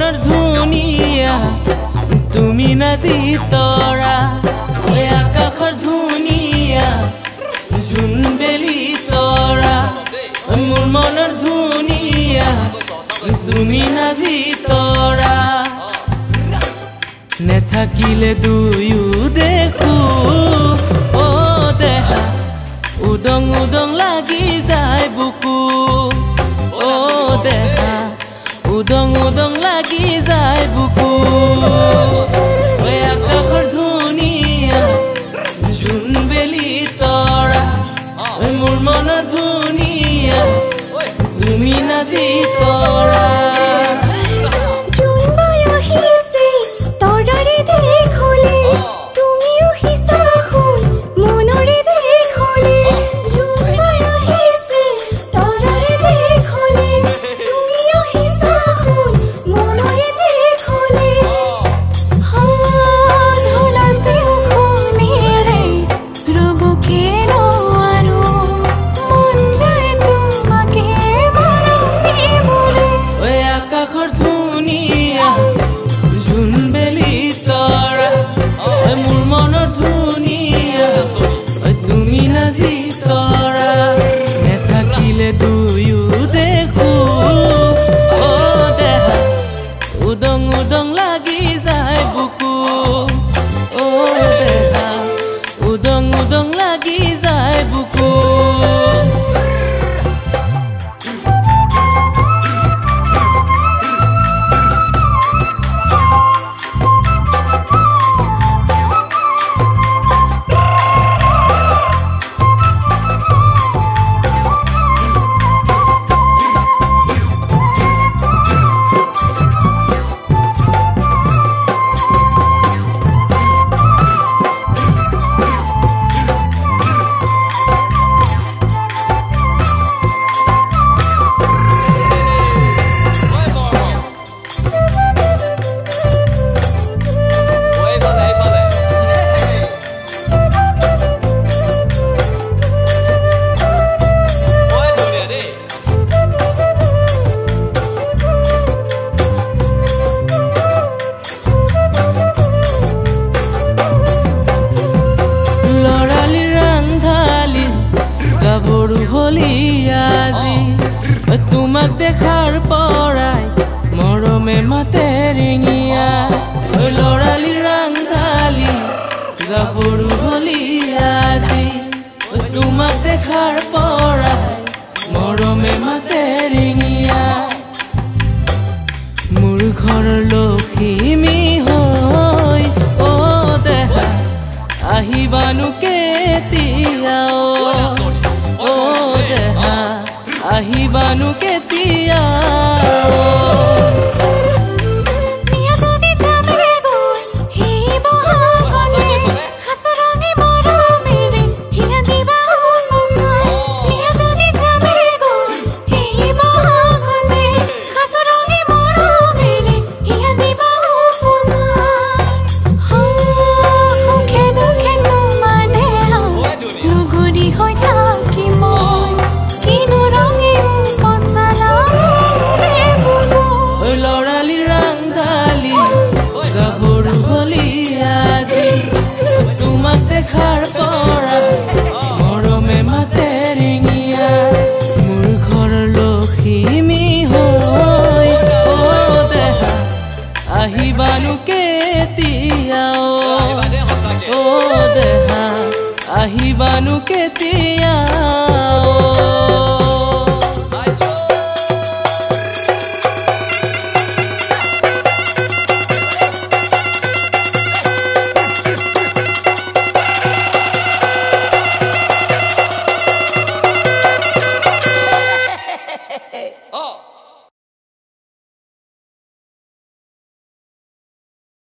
মনৰ ধুনীয়া তুমি নাজি তৰা ঐ আকাশৰ ধুনীয়া জোনবেলি তৰা মোৰ মনৰ ধুনীয়া তুমি নাজি তৰা নেথাকিলে দুয়ো দেখো ও দেহা উদং উদং লাগি যায় বুকু ও দেহা উদং উদং লাগি যায় বুকু ঐ আকাশৰ ধুনীয়া জোনবেলি তৰা ঐ মোৰ মনৰ ধুনীয়া তুমি নাজি তৰা উদং উদং লাগি যায় বুকু ও দেহা উদং উদং লাগি যায় বুকু তোমাক দেখাৰ পৰাই মৰমে মাতে ৰিঙিয়া লৰালি ৰাংধালি গাভৰু হলি আজি তোমাক দেখাৰ পৰাই মৰমে মাতে ৰিঙিয়া মোৰ ঘৰৰ লখিমী হৈ ও দেহা আহিবানো কেতিয়া ও দেহা আহিবানো কেতিয়া দেখাৰ পৰা মৰমে মাতে ৰিঙিয়া মোৰ ঘৰৰ লখিমী হৈ ও দেহা আহিবানো কেতিয়া ও দেহা আহিবানো